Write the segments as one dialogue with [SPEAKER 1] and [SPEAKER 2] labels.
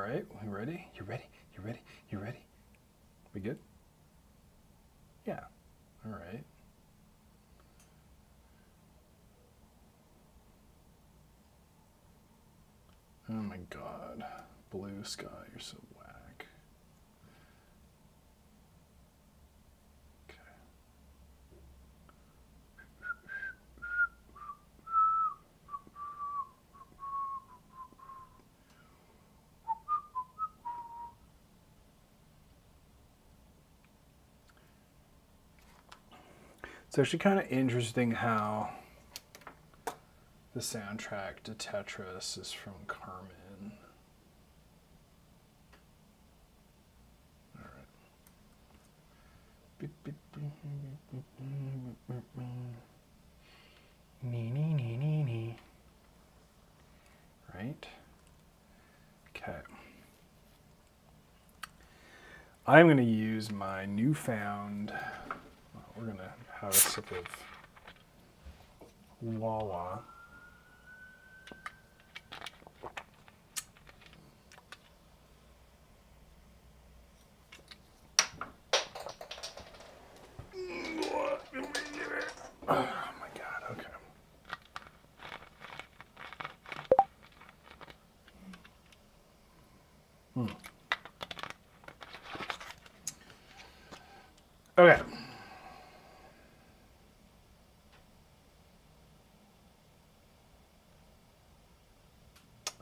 [SPEAKER 1] right, we ready? You ready? You ready? You ready? We good? Yeah. All right. Oh my God. Blue sky, you're so whack. Okay. It's actually kind of interesting how the soundtrack to Tetris is from Carmen. Right? Okay. I'm going to use my newfound, we're going to have a sip of Wawa. Oh my God, okay. Okay.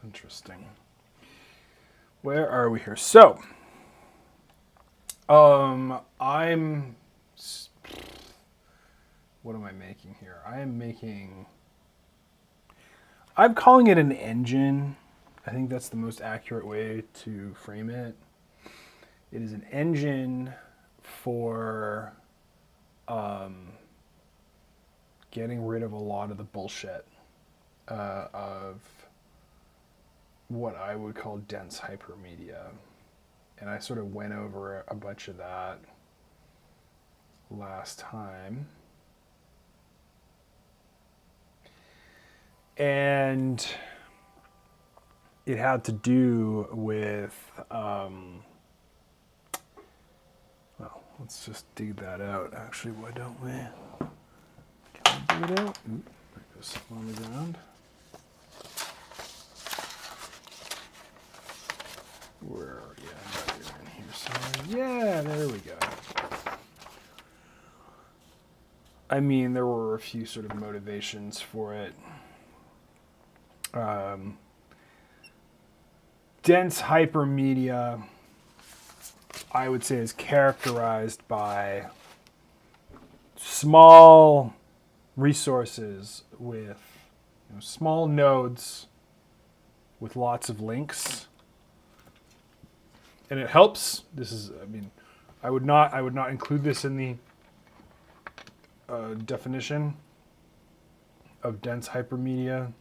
[SPEAKER 1] Interesting. Where are we here? So, what am I making here? I'm calling it an engine. I think that's the most accurate way to frame it. It is an engine for getting rid of a lot of the bullshit of what I would call dense hypermedia. And I sort of went over a bunch of that last time. And it had to do with, well, let's just dig that out. Actually, why don't we? Can we dig it out? Ooh, there goes on the ground. Where are you? You're in here somewhere. Yeah, there we go. I mean, there were a few sort of motivations for it. Dense hypermedia, I would say, is characterized by small resources with small nodes with lots of links. And it helps. This is, I mean, I would not include this in the definition of dense hypermedia.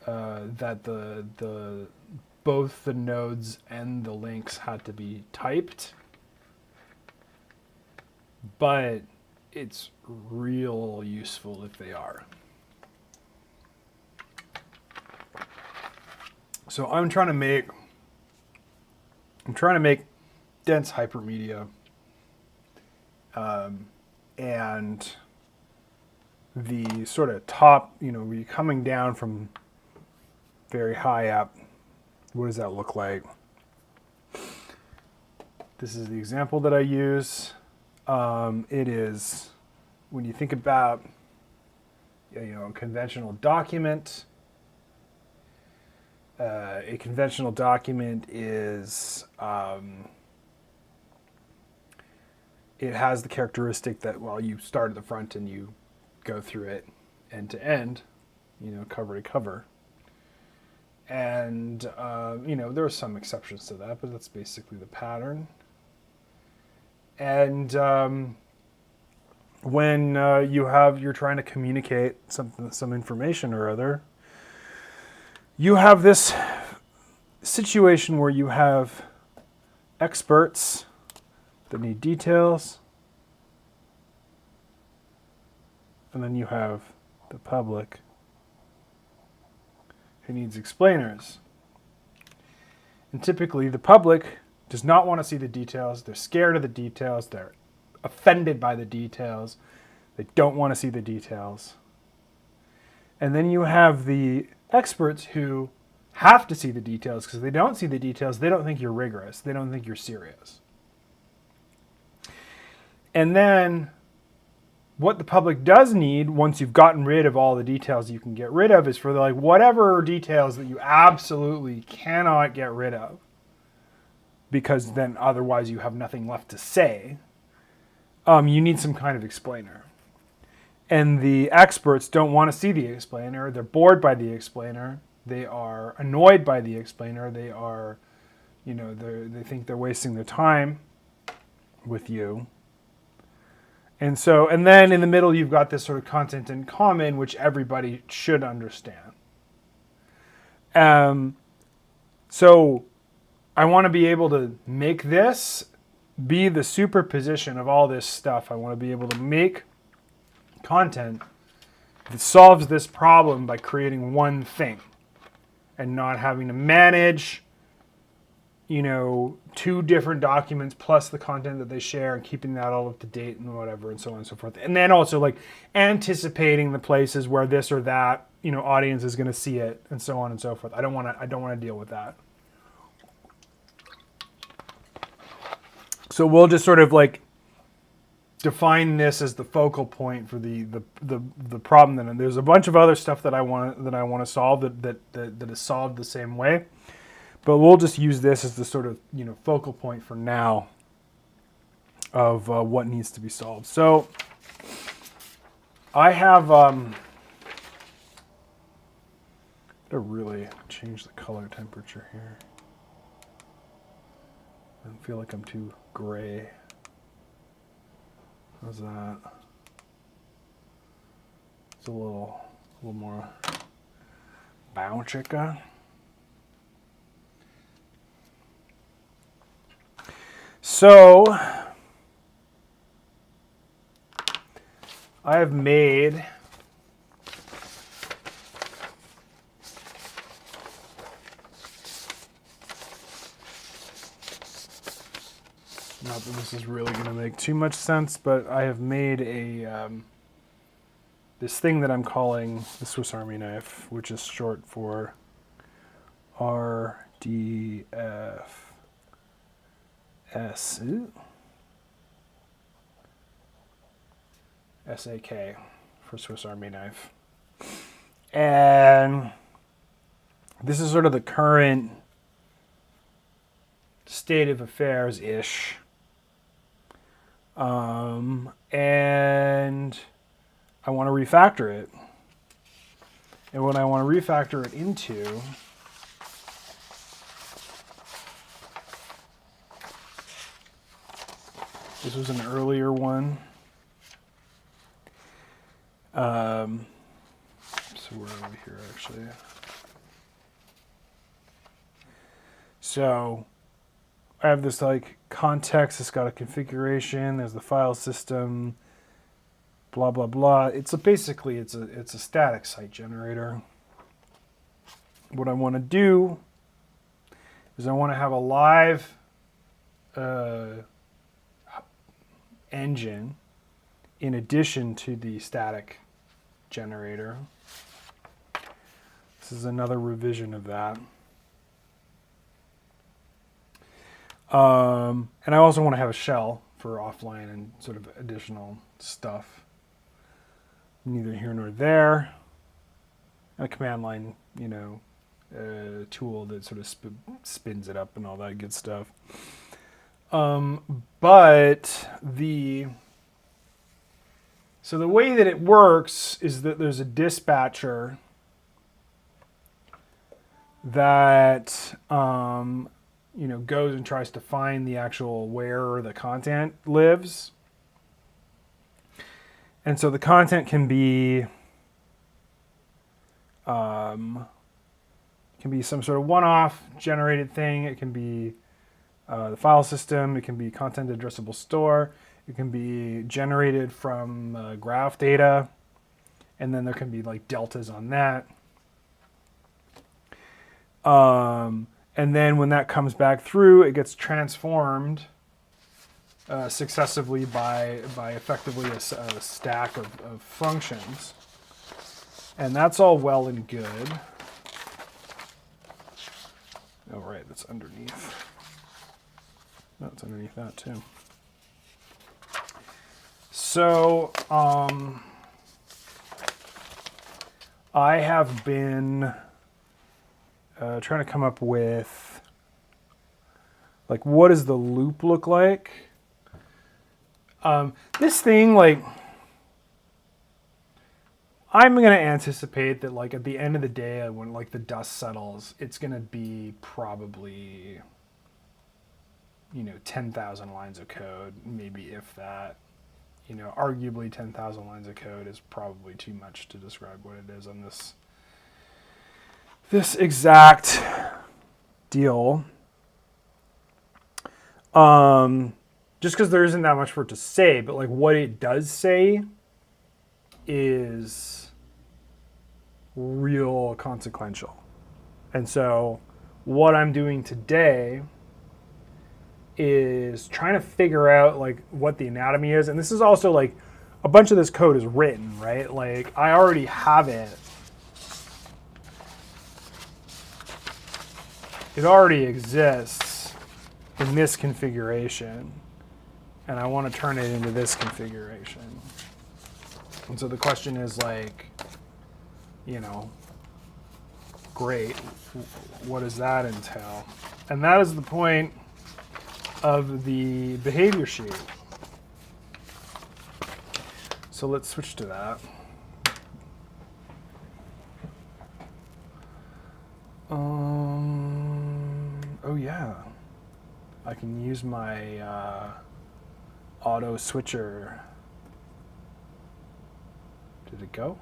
[SPEAKER 1] That the both the nodes and the links had to be typed, but it's real useful if they are. So I'm trying to make dense hypermedia, and the sort of top, you're coming down from very high up. What does that look like? This is the example that I use. It is, when you think about a conventional document, a conventional document is, it has the characteristic that, well, you start at the front and you go through it end to end, cover to cover. And, there are some exceptions to that, but that's basically the pattern. And when you're trying to communicate some information or other, you have this situation where you have experts that need details, and then you have the public who needs explainers. And typically the public does not want to see the details. They're scared of the details. They're offended by the details. They don't want to see the details. And then you have the experts who have to see the details, because if they don't see the details, they don't think you're rigorous. They don't think you're serious. And then what the public does need, once you've gotten rid of all the details you can get rid of, is for like whatever details that you absolutely cannot get rid of, because then otherwise you have nothing left to say, you need some kind of explainer. And the experts don't want to see the explainer. They're bored by the explainer. They are annoyed by the explainer. They are, they think they're wasting their time with you. And then in the middle, you've got this sort of content in common, which everybody should understand. So I want to be able to make this be the superposition of all this stuff. I want to be able to make content that solves this problem by creating one thing and not having to manage, 2 different documents plus the content that they share and keeping that all up to date and whatever and so on and so forth. And then also like anticipating the places where this or that, audience is going to see it and so on and so forth. I don't want to deal with that. So we'll just sort of like define this as the focal point for the problem. Then there's a bunch of other stuff that I want to solve that is solved the same way. But we'll just use this as the sort of focal point for now of what needs to be solved. So I have to really change the color temperature here. I feel like I'm too gray. How's that? It's a little more bounchica. So I have made not that this is really going to make too much sense, but I have made a this thing that I'm calling the Swiss Army knife, which is short for RDF. SAK for Swiss Army knife. And this is sort of the current state of affairs-ish. And I want to refactor it. And what I want to refactor it into this was an earlier one. So where are we here actually? So I have this like context, it's got a configuration, there's the file system, blah blah blah. It's basically it's a static site generator. What I want to do is I want to have a live engine in addition to the static generator. This is another revision of that. And I also want to have a shell for offline and sort of additional stuff. Neither here nor there. And a command line, tool that sort of spins it up and all that good stuff. But the way that it works is that there's a dispatcher that goes and tries to find the actual where the content lives. And so the content can be some sort of one-off generated thing. It can be the file system. It can be content addressable store. It can be generated from graph data. And then there can be like deltas on that. And then when that comes back through, it gets transformed successively by effectively a stack of functions. And that's all well and good. Oh, right, that's underneath. No, it's underneath that too. So, I have been trying to come up with, like, what does the loop look like? This thing, like, I'm going to anticipate that, like, at the end of the day, when, like, the dust settles, it's going to be probably, 10,000 lines of code, maybe if that. Arguably 10,000 lines of code is probably too much to describe what it is on this exact deal. Just because there isn't that much for it to say, but, like, what it does say is real consequential. And so what I'm doing today is trying to figure out, like, what the anatomy is. And this is also, like, a bunch of this code is written, right? Like, I already have it. It already exists in this configuration. And I want to turn it into this configuration. And so the question is, like, great, what does that entail? And that is the point of the behavior sheet. So let's switch to that. Oh yeah, I can use my auto switcher. Did it go?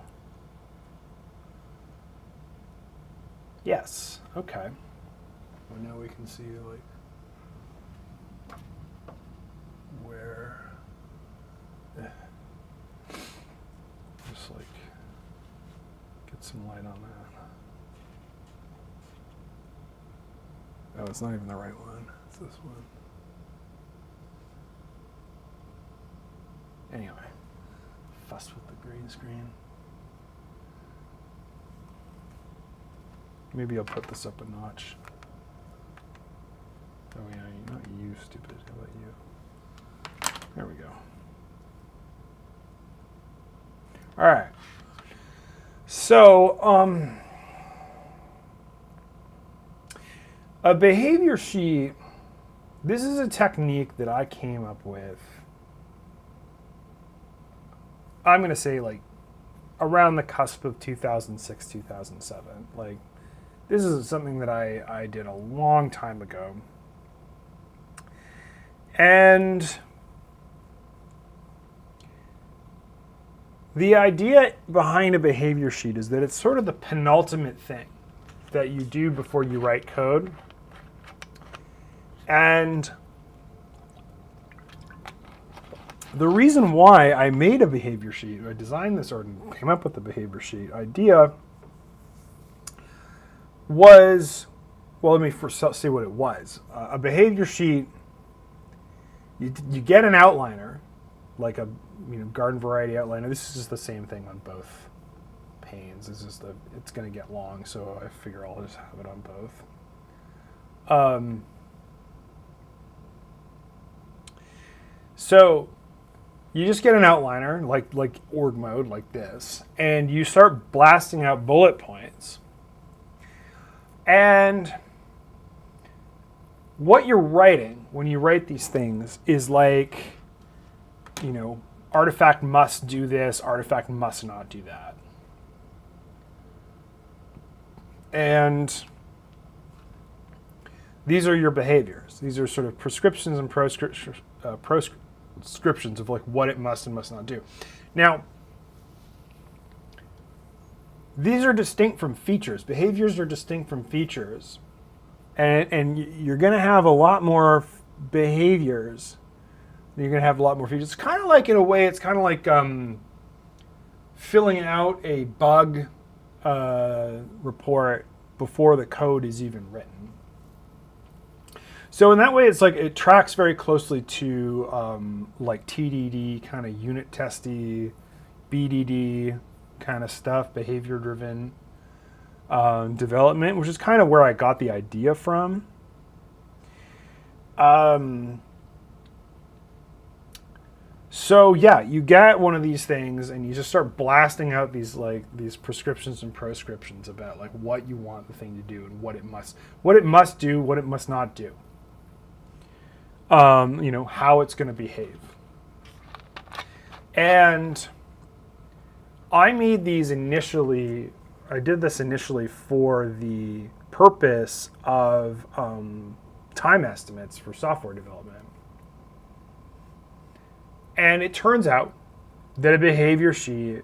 [SPEAKER 1] Yes. Okay. Well, now we can see, like, where. Just, like, get some light on that. Oh, it's not even the right one. It's this one. Anyway, fuss with the green screen. Maybe I'll put this up a notch. Oh yeah, not you, stupid. How about you? There we go. All right. So, a behavior sheet, this is a technique that I came up with, I'm going to say, like, around the cusp of 2006, 2007. Like, this is something that I did a long time ago. And the idea behind a behavior sheet is that it's sort of the penultimate thing that you do before you write code. And the reason why I made a behavior sheet, I designed this or came up with the behavior sheet idea was, well, let me first say what it was. A behavior sheet, you get an outliner, like a garden variety outliner. This is just the same thing on both panes. It's just it's going to get long, so I figure I'll just have it on both. So you just get an outliner, like org mode, like this, and you start blasting out bullet points. And what you're writing when you write these things is like, artifact must do this, artifact must not do that. And these are your behaviors. These are sort of prescriptions and proscriptions of, like, what it must and must not do. Now, these are distinct from features. Behaviors are distinct from features. And you're going to have a lot more behaviors. You're going to have a lot more features. It's kind of like, in a way, it's kind of like filling out a bug report before the code is even written. So in that way, it's like it tracks very closely to like TDD kind of unit testy, BDD kind of stuff, behavior driven development, which is kind of where I got the idea from. So yeah, you get one of these things and you just start blasting out these prescriptions and proscriptions about like what you want the thing to do and what it must do, what it must not do. How it's going to behave. And I did this initially for the purpose of time estimates for software development. And it turns out that a behavior sheet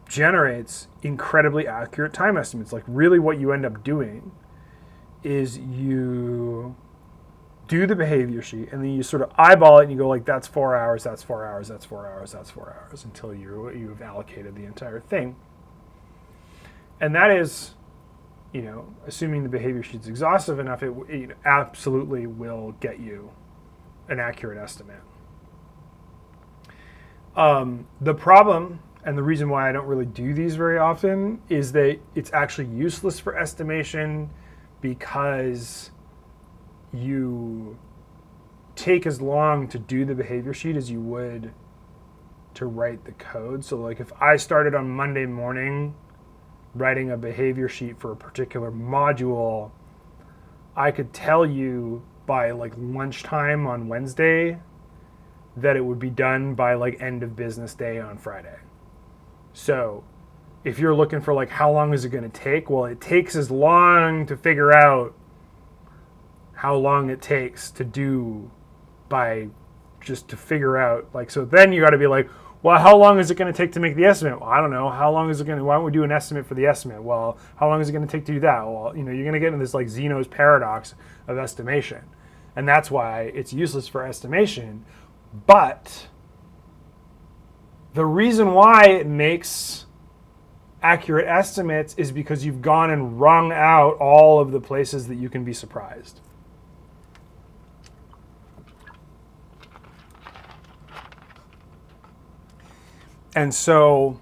[SPEAKER 1] generates incredibly accurate time estimates. Like really what you end up doing is you do the behavior sheet and then you sort of eyeball it and you go like, that's 4 hours, that's 4 hours, that's 4 hours, that's 4 hours until you've allocated the entire thing. And that is, assuming the behavior sheet's exhaustive enough, it absolutely will get you an accurate estimate. The problem, and the reason why I don't really do these very often, is that it's actually useless for estimation because you take as long to do the behavior sheet as you would to write the code. So like if I started on Monday morning writing a behavior sheet for a particular module, I could tell you by like lunchtime on Wednesday that it would be done by like end of business day on Friday. So if you're looking for like how long is it going to take, well, it takes as long to figure out how long it takes to do by just to figure out like, so then you got to be like, well, how long is it going to take to make the estimate? Well, I don't know. How long is it going to, why don't we do an estimate for the estimate? Well, how long is it going to take to do that? Well, you're going to get into this like Zeno's paradox of estimation. And that's why it's useless for estimation. But the reason why it makes accurate estimates is because you've gone and wrung out all of the places that you can be surprised. And so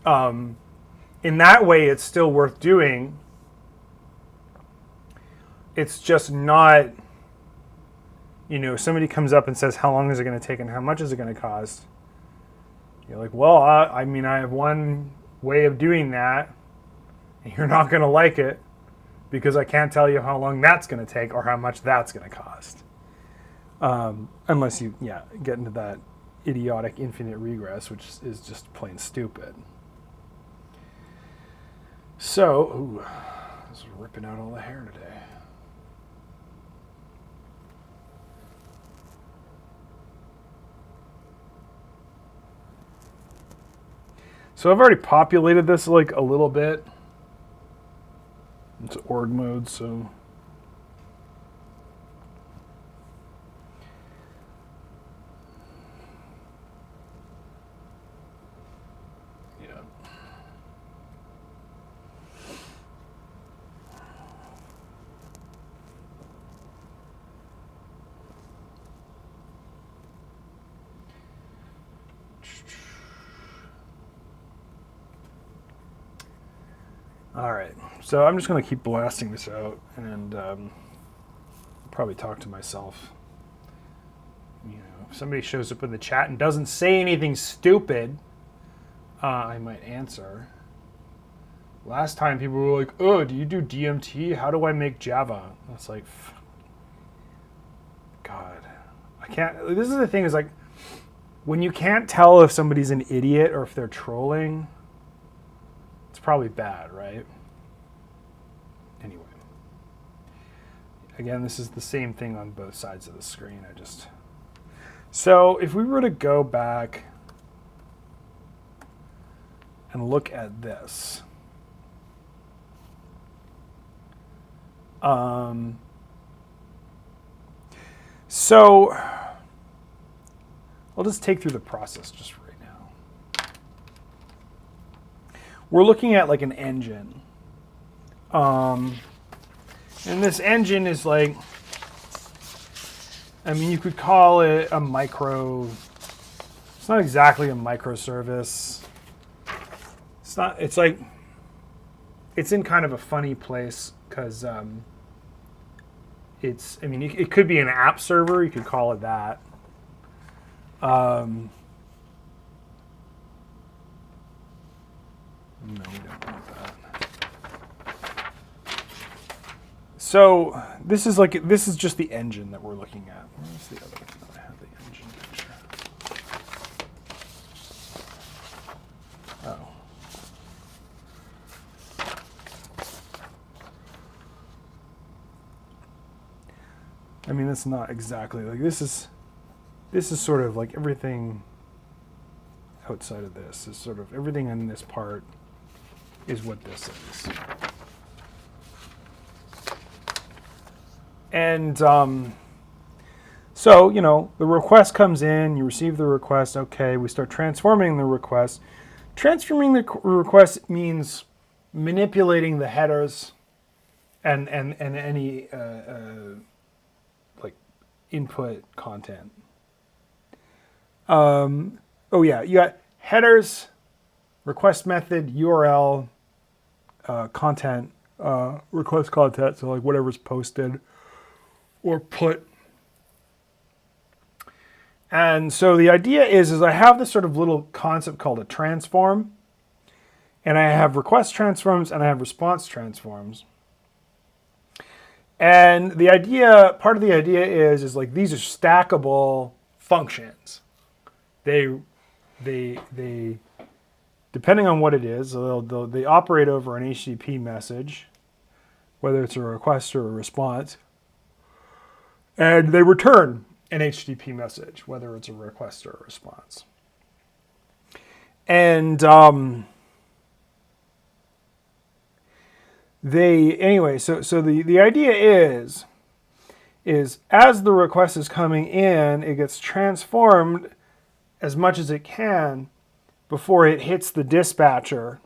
[SPEAKER 1] in that way, it's still worth doing. It's just not, somebody comes up and says, how long is it going to take and how much is it going to cost? You're like, well, I have one way of doing that. And you're not going to like it because I can't tell you how long that's going to take or how much that's going to cost. Unless you, get into that idiotic infinite regress, which is just plain stupid. So, this is ripping out all the hair today. So I've already populated this like a little bit. It's org mode, so. Yeah. All right, so I'm just going to keep blasting this out and probably talk to myself. If somebody shows up in the chat and doesn't say anything stupid, I might answer. Last time people were like, oh, do you do DMT? How do I make Java? It's like, God, I can't. This is the thing is like, when you can't tell if somebody's an idiot or if they're trolling, it's probably bad, right? Anyway. Again, this is the same thing on both sides of the screen. So if we were to go back and look at this, so I'll just take through the process just right now. We're looking at like an engine. And this engine is like I mean, you could call it a micro. It's not exactly a microservice. It's not. It's like it's in kind of a funny place because it's. I mean, it could be an app server. You could call it that. No, we don't want that. So this is just the engine that we're looking at. Where's the other one? I have the engine picture. Oh. I mean, that's not exactly like this is sort of like everything outside of this is sort of everything in this part is what this is. And so, the request comes in, you receive the request, okay, we start transforming the request. Transforming the request means manipulating the headers and any like input content. You got headers, request method, URL, content, request content, so like whatever's posted or put. And so the idea is I have this sort of little concept called a transform, and I have request transforms and I have response transforms. And the idea, part of the idea is like these are stackable functions. They depending on what it is, they operate over an HTTP message, whether it's a request or a response, and they return an HTTP message, whether it's a request or a response. And so the idea is as the request is coming in, it gets transformed as much as it can before it hits the dispatcher.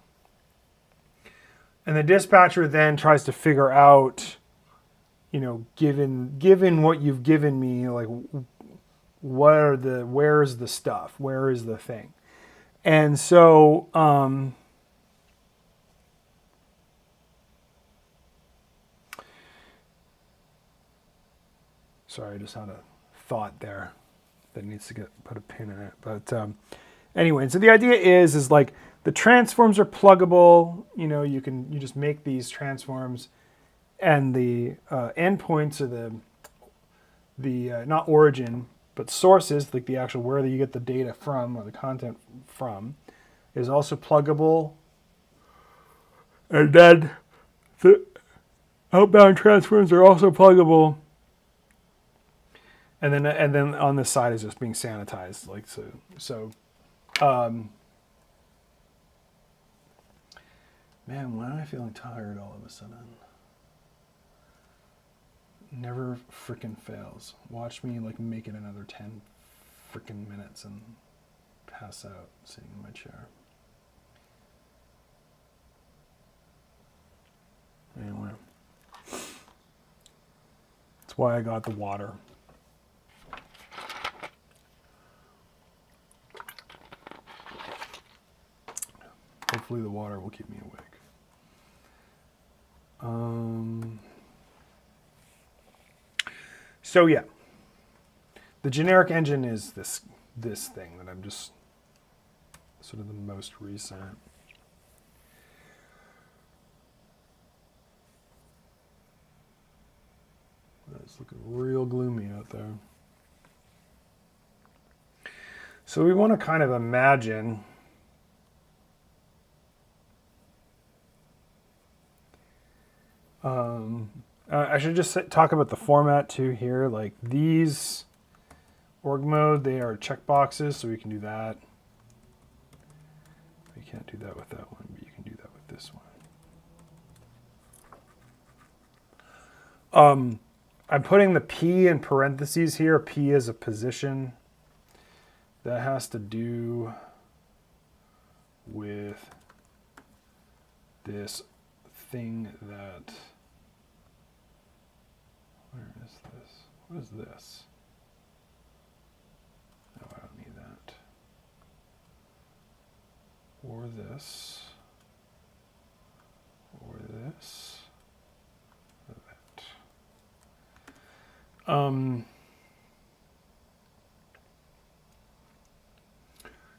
[SPEAKER 1] And the dispatcher then tries to figure out, given what you've given me, like where's the stuff? Where is the thing? And so sorry, I just had a thought there that needs to put a pin in it. But anyway, so the idea is like the transforms are pluggable. You just make these transforms, and the endpoints are the not origin but sources, like the actual where you get the data from or the content from, is also pluggable. And then the outbound transforms are also pluggable. And then on this side is just being sanitized, like so. Man, why am I feeling tired all of a sudden? Never frickin' fails. Watch me like make it another 10 frickin' minutes and pass out sitting in my chair. Anyway, that's why I got the water. Hopefully the water will keep me awake. So yeah, the generic engine is this thing that I'm just sort of the most recent. It's looking real gloomy out there. So we want to kind of imagine I should just talk about the format too here. Like these org mode, they are checkboxes, so we can do that. You can't do that with that one, but you can do that with this one. I'm putting the P in parentheses here. P is a position. That has to do with this thing that... Where is this? What is this? this, or this, or that.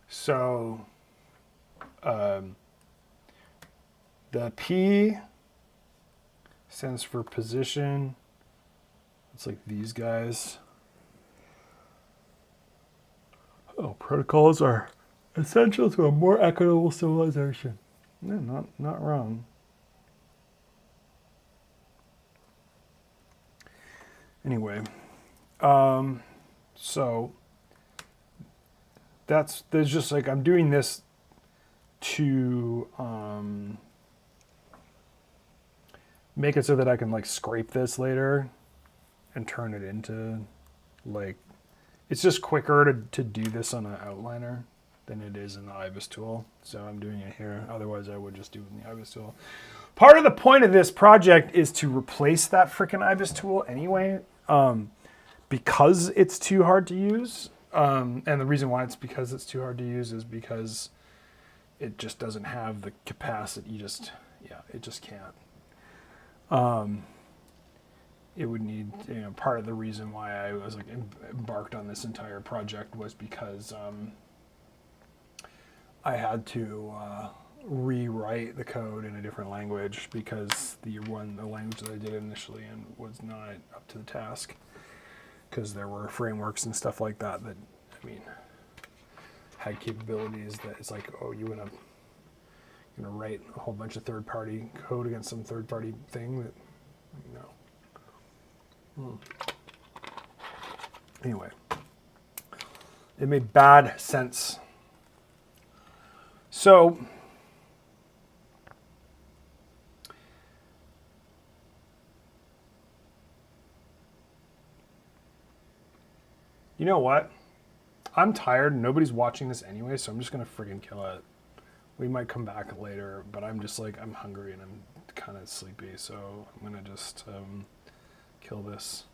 [SPEAKER 1] So the P stands for position. It's like these guys. Oh, protocols are essential to a more equitable civilization. No, not wrong. Anyway, so there's just like, I'm doing this to make it so that I can like scrape this later and turn it into like, it's just quicker to do this on an outliner than it is in the IBIS tool. So I'm doing it here. Otherwise I would just do it in the IBIS tool. Part of the point of this project is to replace that frickin' IBIS tool anyway, because it's too hard to use. And the reason why it's because it's too hard to use is because it just doesn't have the capacity. It just can't. It would need, part of the reason why I was like embarked on this entire project was because I had to rewrite the code in a different language because the language that I did initially in was not up to the task, because there were frameworks and stuff like that had capabilities that it's like, oh, you're gonna write a whole bunch of third-party code against some third-party thing that, no. Anyway, it made bad sense. So you know what? I'm tired. Nobody's watching this anyway, so I'm just going to friggin' kill it. We might come back later, but I'm just like, I'm hungry and I'm kind of sleepy, so I'm going to just kill this.